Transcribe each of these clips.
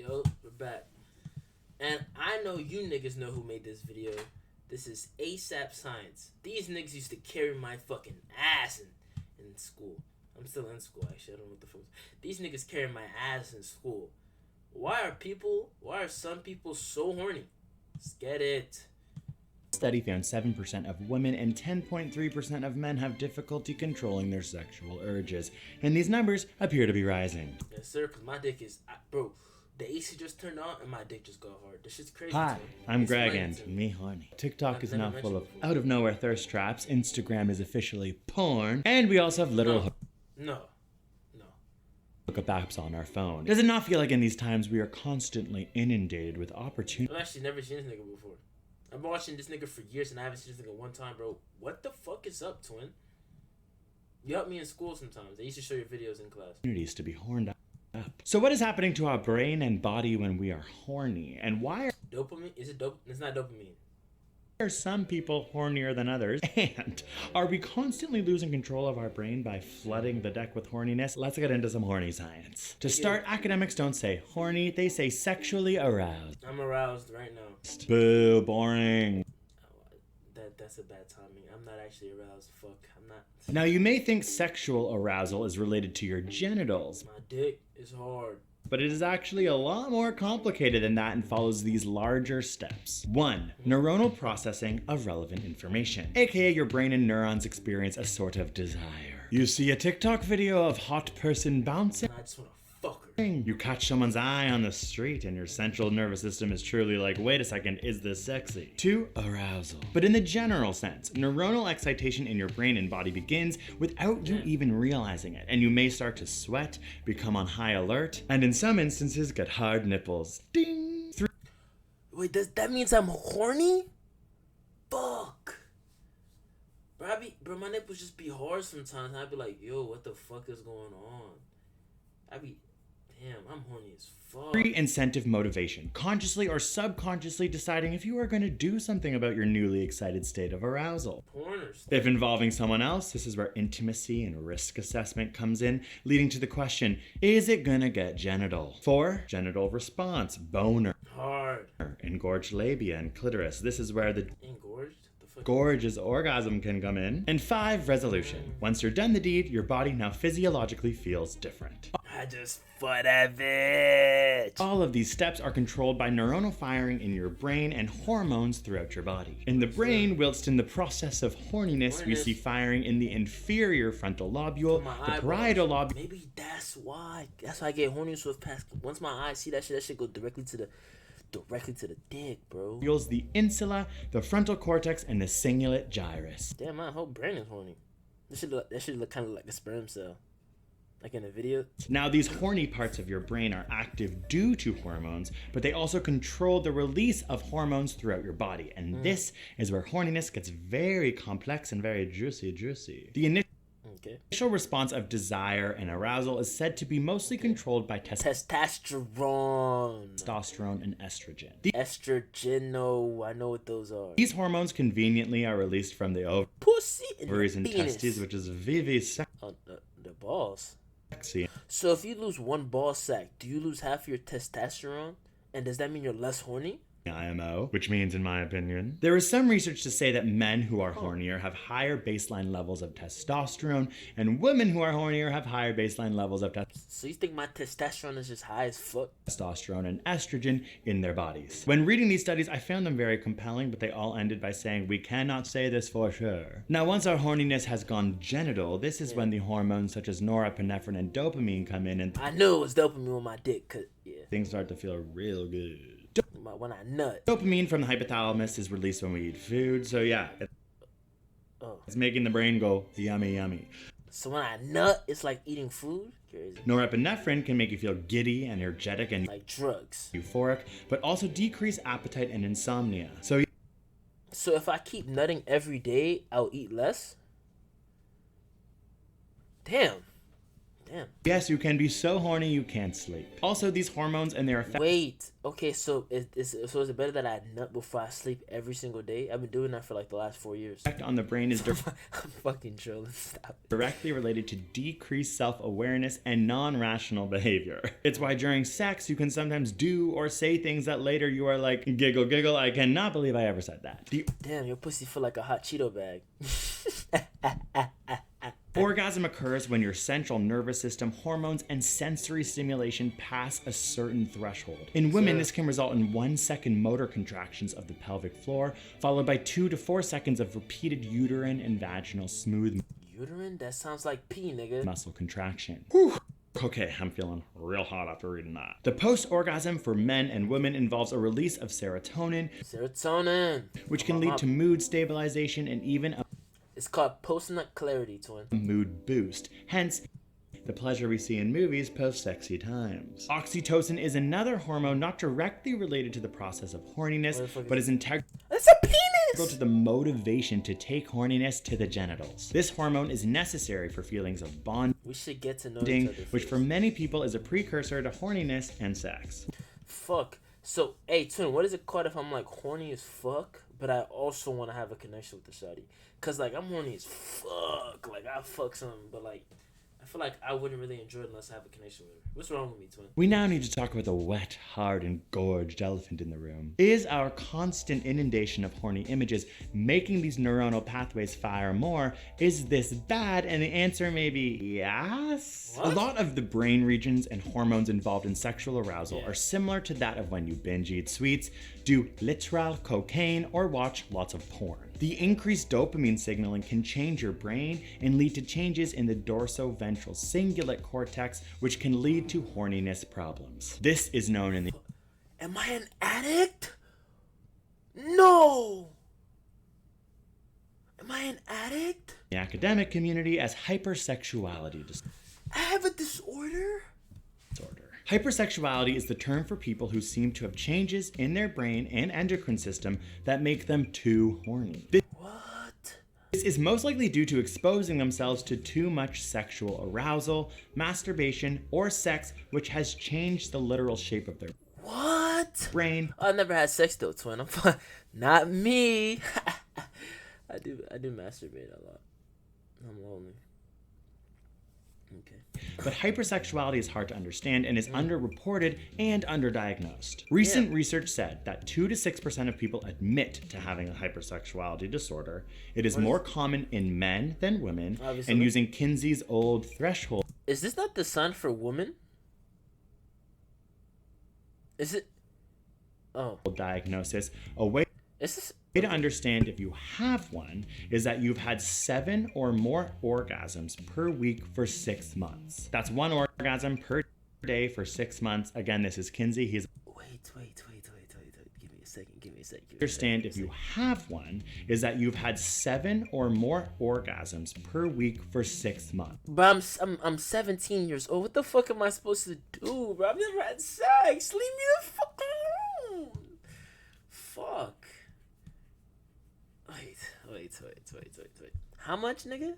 Yo, we're back. And I know you niggas know who made this video. This is ASAP Science. These niggas used to carry my fucking ass in school. I'm still in school, actually. I don't know what the fuck. These niggas carry my ass in school. Why are some people so horny? Let's get it. Study found 7% of women and 10.3% of men have difficulty controlling their sexual urges, and these numbers appear to be rising. Yes, sir, because my dick is... Bro, the AC just turned on and my dick just got hard. This shit's crazy. Hi, I'm Greg and me horny. TikTok is now full of out-of-nowhere thirst traps, Instagram is officially porn, and we also have literal No. hookup apps on our phone. Does it not feel like in these times we are constantly inundated with opportunities? I've actually never seen this nigga before. I've been watching this nigga for years and I haven't seen this nigga one time, bro. What the fuck is up, twin? You help me in school sometimes. I used to show your videos in class. To be horned up. So what is happening to our brain and body when we are horny? And why are Dopamine? Is it dope? It's not dopamine. some people hornier than others? And are we constantly losing control of our brain by flooding the deck with horniness? Let's get into some horny science. To start, academics don't say horny, they say sexually aroused. I'm aroused right now. Boo, boring. That's a bad timing. I'm not actually aroused. Fuck, I'm not. Now you may think sexual arousal is related to your genitals, My dick is hard. but it is actually a lot more complicated than that and follows these larger steps. 1. Neuronal processing of relevant information, aka your brain and neurons experience a sort of desire. You see a TikTok video of hot person bouncing. I just wanna fuck her. You catch someone's eye on the street and your central nervous system is truly like, wait a second, is this sexy? 2. Arousal. But in the general sense, neuronal excitation in your brain and body begins without you even realizing it, and you may start to sweat, become on high alert, and in some instances get hard nipples. Ding! 3. Wait, that means I'm horny? Fuck. Bro, my nipples just be hard sometimes. I'd be like, yo, what the fuck is going on? Damn, I'm horny as fuck. 3. Incentive motivation. Consciously or subconsciously deciding if you are going to do something about your newly excited state of arousal. Porn or stuff. If involving someone else, this is where intimacy and risk assessment comes in, leading to the question, is it gonna get genital? 4. Genital response, boner, Hard. engorged labia and clitoris. This is where the Engorged? The fuck? gorgeous orgasm can come in. And 5. Resolution. Once you're done the deed, your body now physiologically feels different. I just fought that bitch. All of these steps are controlled by neuronal firing in your brain and hormones throughout your body. In the brain, whilst in the process of horniness, we see firing in the inferior frontal lobule, the parietal lobule. Maybe that's why. That's why I get horny so fast. Once my eyes see that shit go directly to the dick, bro. The insula, the frontal cortex, and the cingulate gyrus. Damn, my whole brain is horny. That should look kind of like a sperm cell. Like in a video. Now, these horny parts of your brain are active due to hormones, but they also control the release of hormones throughout your body. And this is where horniness gets very complex and very juicy. The initial response of desire and arousal is said to be mostly controlled by testosterone and estrogen. Estrogeno, I know what those are. These hormones conveniently are released from the Pussy ovaries and testes, which is vivisected. The balls. So if you lose one ball sack, do you lose half your testosterone? And does that mean you're less horny? IMO, which means, in my opinion, there is some research to say that men who are hornier have higher baseline levels of testosterone, and women who are hornier have higher baseline levels of So you think my testosterone is just high as fuck? Testosterone and estrogen in their bodies. When reading these studies, I found them very compelling, but they all ended by saying, we cannot say this for sure. Now, once our horniness has gone genital, this is when the hormones such as norepinephrine and dopamine come in, and I knew it was dopamine on my dick, cause things start to feel real good. When I nut. Dopamine from the hypothalamus is released when we eat food, so yeah, it's making the brain go yummy yummy. So when I nut, it's like eating food? Crazy. Norepinephrine can make you feel giddy, energetic, and like drugs. Euphoric, but also decrease appetite and insomnia. So if I keep nutting every day, I'll eat less? Damn, Damn. Yes, you can be so horny you can't sleep. Also, these hormones and their effects. Wait. Okay, so is it better that I nut before I sleep every single day? I've been doing that for like the last 4 years. Effect on the brain is I'm fucking trolling. Stop. directly related to decreased self-awareness and non-rational behavior. It's why during sex you can sometimes do or say things that later you are like, giggle, giggle, I cannot believe I ever said that. Damn, your pussy feel like a hot Cheeto bag. Orgasm occurs when your central nervous system, hormones, and sensory stimulation pass a certain threshold. In women, this can result in 1 second motor contractions of the pelvic floor, followed by 2 to 4 seconds of repeated uterine and vaginal smooth Uterine? That sounds like pee, nigga. muscle contraction. Whew. Okay, I'm feeling real hot after reading that. The post-orgasm for men and women involves a release of serotonin, which can lead to mood stabilization and even a It's called post-nut clarity, twin. mood boost. Hence, the pleasure we see in movies post-sexy times. Oxytocin is another hormone not directly related to the process of horniness, but is integral It's a penis! to the motivation to take horniness to the genitals. This hormone is necessary for feelings of bonding, We should get to know each other which first. for many people is a precursor to horniness and sex. Fuck. So, hey, twin, what is it called if I'm like horny as fuck, but I also want to have a connection with the shawty? Cause like I'm horny as fuck. Like I fuck something, but like I feel like I wouldn't really enjoy it unless I have a connection with her. What's wrong with me, twin? We now need to talk about the wet, hard, and gorged elephant in the room. Is our constant inundation of horny images making these neuronal pathways fire more? Is this bad? And the answer may be yes. What? A lot of the brain regions and hormones involved in sexual arousal are similar to that of when you binge eat sweets, do literal cocaine, or watch lots of porn. The increased dopamine signaling can change your brain and lead to changes in the dorsoventral cingulate cortex, which can lead to horniness problems. This is known in the Am I an addict? No! Am I an addict? academic community as hypersexuality I have a disorder? disorder. Hypersexuality is the term for people who seem to have changes in their brain and endocrine system that make them too horny. What? This is most likely due to exposing themselves to too much sexual arousal, masturbation, or sex, which has changed the literal shape of their What? brain. I never had sex though, twin. Not me. I do masturbate a lot. I'm lonely. Okay. But hypersexuality is hard to understand and is underreported and underdiagnosed. Recent research said that 2 to 6% of people admit to having a hypersexuality disorder. It is more common in men than women, Obviously. and using Kinsey's old threshold Is this not the sign for woman? Is it? Oh, diagnosis, a way is this? to understand if you have one is that you've had 7 or more orgasms per week for 6 months. That's 1 orgasm per day for 6 months. Again, this is Kinsey. He's Wait. Give me a second. understand if you have one is that you've had 7 or more orgasms per week for 6 months. Bro, I'm 17 years old. What the fuck am I supposed to do, bro? I've never had sex. Leave me the fuck alone. Fuck. Wait. How much, nigga?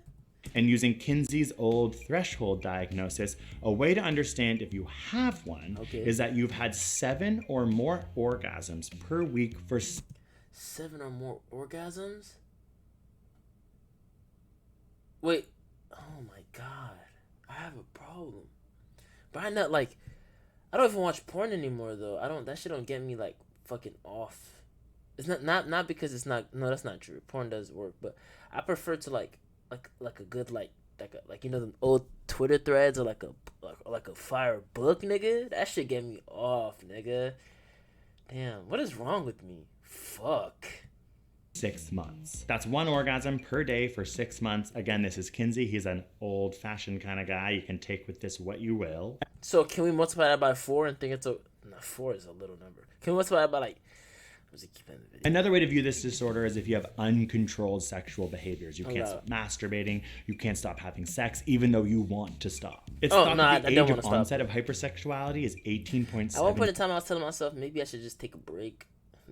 And using Kinsey's old threshold diagnosis, a way to understand if you have one is that you've had 7 or more orgasms per week for 7 or more orgasms? Wait. Oh my god. I have a problem. But I'm not like, I don't even watch porn anymore though. That shit don't get me like fucking off. It's not because it's not. No, that's not true. Porn does work, but I prefer to like a good like you know them old Twitter threads or like a fire book, nigga. That shit get me off, nigga. Damn, what is wrong with me? Fuck. 6 months. That's 1 orgasm per day for 6 months. Again, this is Kinsey. He's an old-fashioned kind of guy. You can take with this what you will. So can we multiply that by 4 and think it's a? No, 4 is a little number. Can we multiply that by like? Another way to view this disorder is if you have uncontrolled sexual behaviors. You can't stop masturbating. You can't stop having sex, even though you want to stop. It's thought that the age of onset of hypersexuality is 18.7. At one point in time, I was telling myself maybe I should just take a break.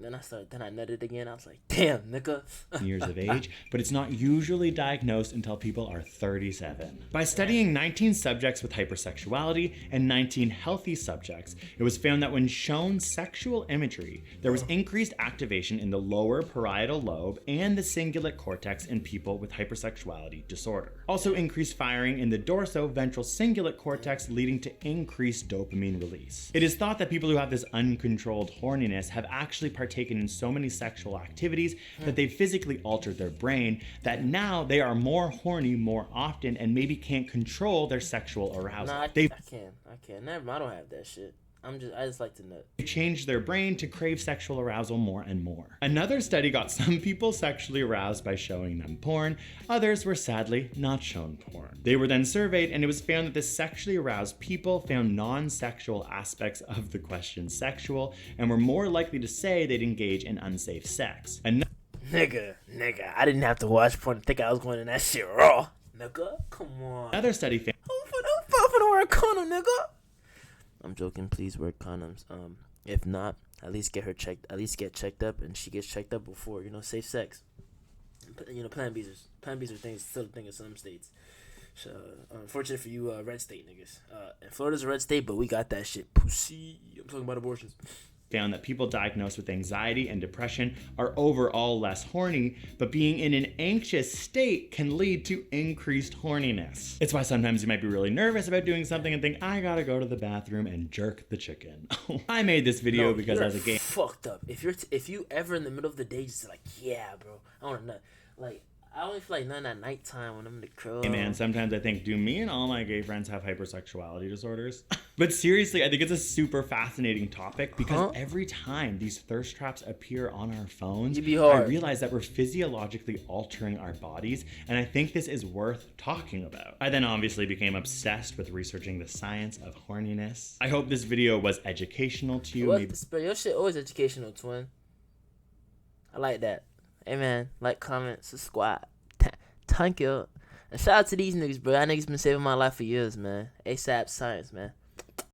And then I nutted again. I was like, damn, nigga. Years of age, but it's not usually diagnosed until people are 37. By studying 19 subjects with hypersexuality and 19 healthy subjects, it was found that when shown sexual imagery, there was increased activation in the lower parietal lobe and the cingulate cortex in people with hypersexuality disorder. Also increased firing in the dorsoventral cingulate cortex, leading to increased dopamine release. It is thought that people who have this uncontrolled horniness have actually partaken in so many sexual activities that they've physically altered their brain that now they are more horny more often and maybe can't control their sexual arousal. Nah, I can't. Never. I don't have that shit. I just like to nut. They changed their brain to crave sexual arousal more and more. Another study got some people sexually aroused by showing them porn. Others were sadly not shown porn. They were then surveyed, and it was found that the sexually aroused people found non-sexual aspects of the question sexual and were more likely to say they'd engage in unsafe sex. Nigga, I didn't have to watch porn to think I was going in that shit raw. Nigga, come on. Another study found I'm finna wear a condom, nigga. I'm joking. Please wear condoms. If not, at least get checked up, and she gets checked up before safe sex. Plan B's are still a thing in some states. So unfortunate for you, red state niggas. And Florida's a red state, but we got that shit. Pussy. I'm talking about abortions. Found that people diagnosed with anxiety and depression are overall less horny, but being in an anxious state can lead to increased horniness. It's why sometimes you might be really nervous about doing something and think, I gotta go to the bathroom and jerk the chicken. I made this video because I was a gay. Fucked up. If you ever in the middle of the day just like, yeah, bro, I wanna nut. Like, I only feel like none at nighttime when I'm in the crib. Hey man, sometimes I think, do me and all my gay friends have hypersexuality disorders? But seriously, I think it's a super fascinating topic because every time these thirst traps appear on our phones, I realize that we're physiologically altering our bodies, and I think this is worth talking about. I then obviously became obsessed with researching the science of horniness. I hope this video was educational to you. Your shit always educational, twin. I like that. Hey man, like, comment, subscribe. Thank you. And shout out to these niggas, bro. Y'all niggas been saving my life for years, man. ASAP Science, man.